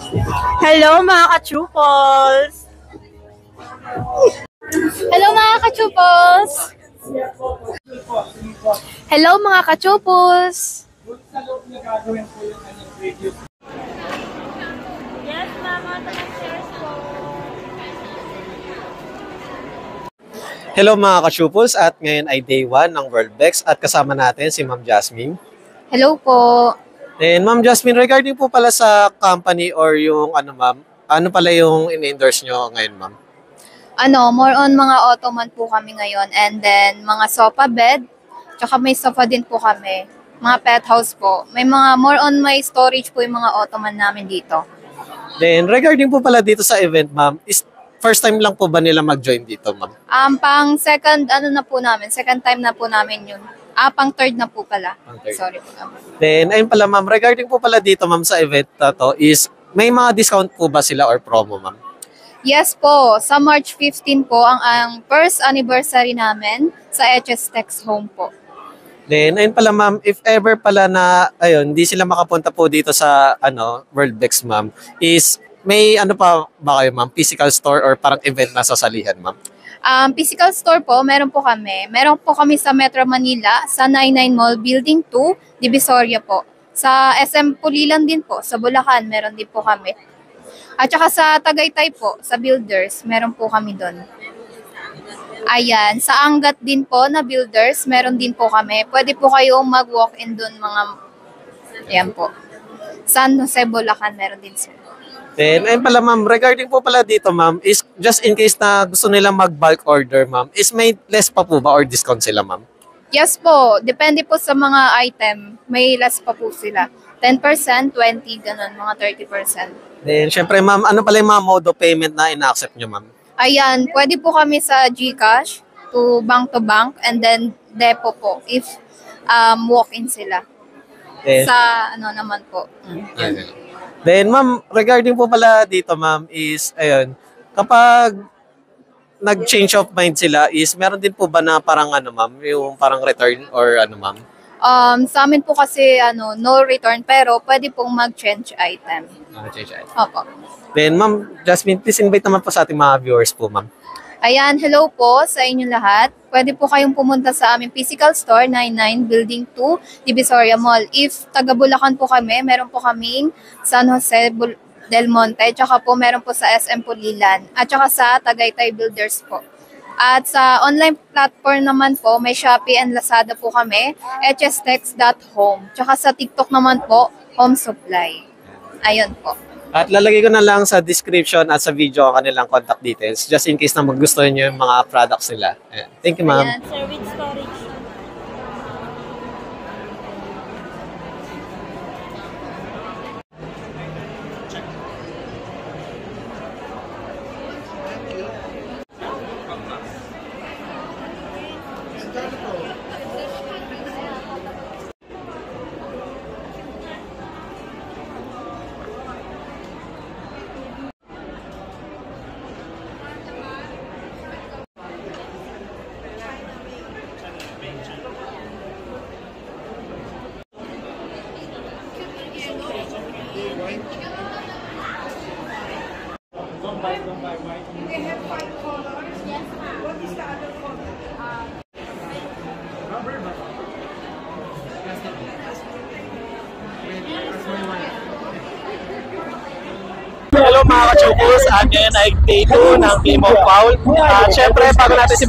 Hello mga ka-Chupals! Hello mga ka-Chupals! Hello mga ka-Chupals! Yes, mama, shares po. Hello mga ka-Chupals, at ngayon ay day 1 ng WorldBex at kasama natin si Ma'am Jasmine. Hello po! And Ma'am Jasmine, regarding po pala sa company or yung ma'am, ano pala yung in-endorse nyo ngayon ma'am? More on mga ottoman po kami ngayon, and then mga sofa bed, tsaka may sofa din po kami. Mga pet house po. May mga more on may storage po yung mga ottoman namin dito. Then regarding po pala dito sa event ma'am, is first time lang po ba nila mag-join dito ma'am? Pang second na po namin, second time na po namin yun. Pang third na po pala. Third. Sorry po. Then ayun pala ma'am, regarding po pala dito ma'am sa event na to is may mga discount po ba sila or promo ma'am? Yes po, sa March 15 po ang first anniversary namin sa HS Tex Home po. Then ayun pala ma'am, if ever pala na ayun, hindi sila makapunta po dito sa WorldBex ma'am, is may pa ba kayo ma'am, physical store or parang event na sasalihan ma'am? Physical store po, meron po kami. Meron po kami sa Metro Manila, sa 99 Mall, Building 2, Divisoria po. Sa SM Pulilan din po, sa Bulacan, meron din po kami. At saka sa Tagaytay po, sa Builders, meron po kami doon. Ayan, sa Angat din po na Builders, meron din po kami. Pwede po kayong mag-walk-in doon mga, ayan po. San Jose, Bulacan, meron din po. Then, ayun pala ma'am, regarding po pala dito ma'am, is just in case na gusto nila mag-bulk order ma'am, is may less pa po ba or discount sila ma'am? Yes po, depende po sa mga item, may less pa po sila. 10%, 20%, ganun, mga 30%. Then, syempre ma'am, ano pala yung mga mode of payment na ina-accept nyo ma'am? Ayan, pwede po kami sa GCash to bank, and then depo po, if walk-in sila. Then, Sa naman po. Then, ma'am, regarding po pala dito, ma'am, is, ayun, kapag nag-change of mind sila, is meron din po ba na parang ma'am, yung parang return or ma'am? Sa amin po kasi, no return, pero pwede pong mag-change item. Change item. Opo. Then, ma'am, Jasmine, please invite naman po sa ating mga viewers po, ma'am. Ayan, hello po sa inyo lahat. Pwede po kayong pumunta sa aming physical store, 99 Building 2, Divisoria Mall. If taga Bulacan po kami, meron po kaming San Jose del Monte, tsaka po meron po sa SM Pulilan, at tsaka sa Tagaytay Builders po. At sa online platform naman po, may Shopee and Lazada po kami, hstex.home. Tsaka sa TikTok naman po, Home Supply. Ayun po. At lalagay ko na lang sa description at sa video ang kanilang contact details just in case na magustuhan nyo yung mga products nila. Ayan. Thank you, ma'am. Ayan, sir, with storage. Hello mga ka-Chupals, at ngayon ay day 2 ng Game of Foul. At syempre, bago natin